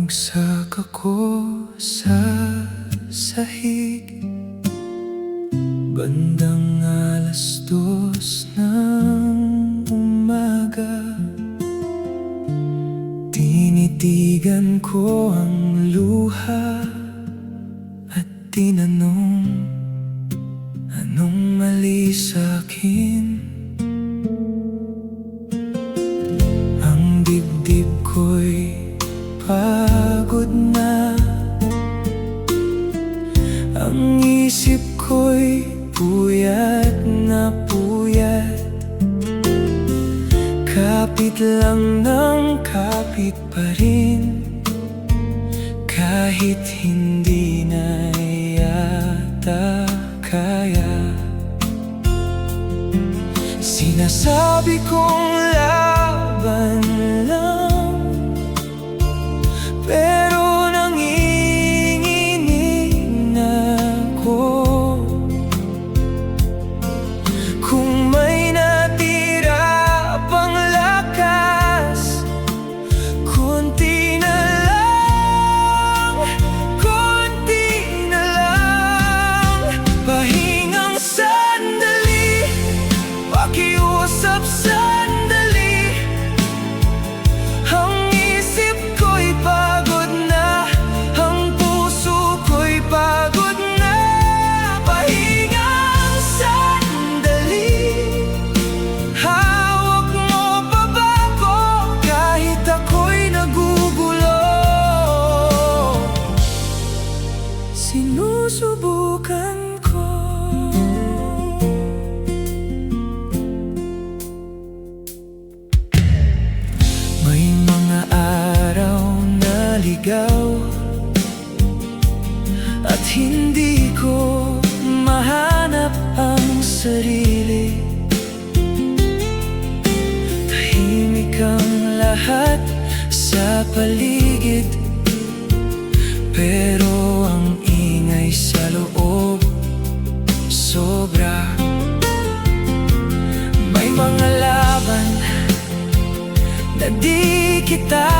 Bumagsak ako sa sahig bandang 2:00 ng umaga. Tinitigan ko ang luha at tinanong, anong mali sa'kin? Ang dibdib ko'y pagod na, ang isip ko'y puyat na puyat. Kapit lang ng kapit pa rin, kahit hindi na yata kaya. Sinasabi kong laban lang, pero nanginginig na ako. Kung may natira pang lakas, konti na lang, konti na lang. Pahingang sandali, pakiusap sandali. Ang isip ko'y pagod na, ang puso ko'y pagod na. Pahingang sandali, hawak mo pa ba ko kahit ako'y nagugulo? Sinusubukan ko. May mga araw na ligaw at hindi ko mahanap ang sarili. Tahimik ang lahat sa paligid, pero ang ingay sa loob sobra. May mga laban na di kita,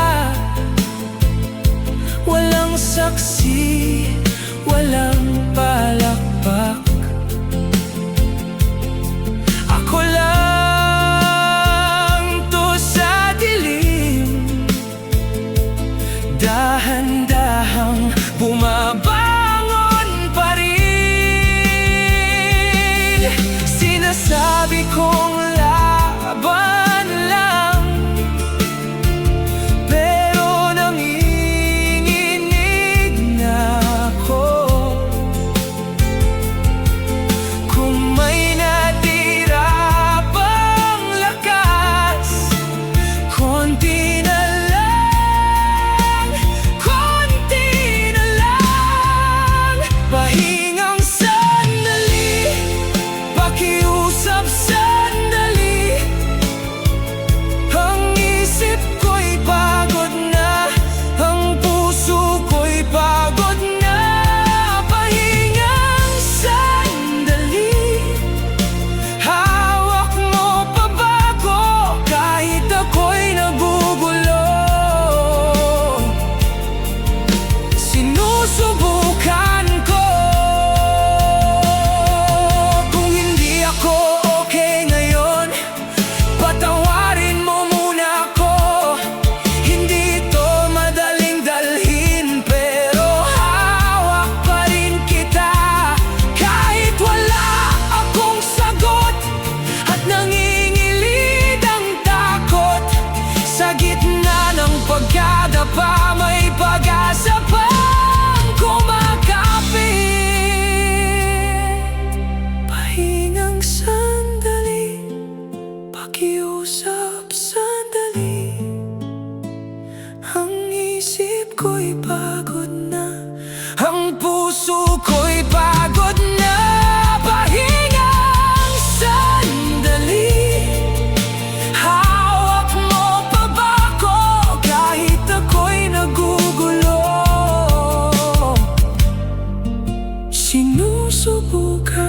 walang saksi, walang palakpak. Ako lang to sa dilim, dahan-dahang bumabangon pa rin. Sinasabi kong laban lang, pero nanginginig na ako. Kung may natira pang lakas, konti na lang, konti na lang. Pahingang sandali, pakiusap sandali. Ang isip ko'y pagod na, ang puso ko'y pagod na. Pahingang sandali, hawak mo pa ba ko kahit ako'y nagugulo? Sinusubukan ko. Kung hindi ako okay ngayon, patawarin mo muna ako. Hindi to madaling dalhin, pero hawak pa rin kita. Kahit wala akong sagot at nangingilid ang takot, sa gitna ng pagkadapa may pag-asa pang kumakapit. Pahingang sandali, pakiusap sandali. Ang isip ko'y pagod na, ang puso ko'y pagod na. Pahingang sandali, hawak mo pa ba ko kahit ako'y nagugulo? Sinusubukan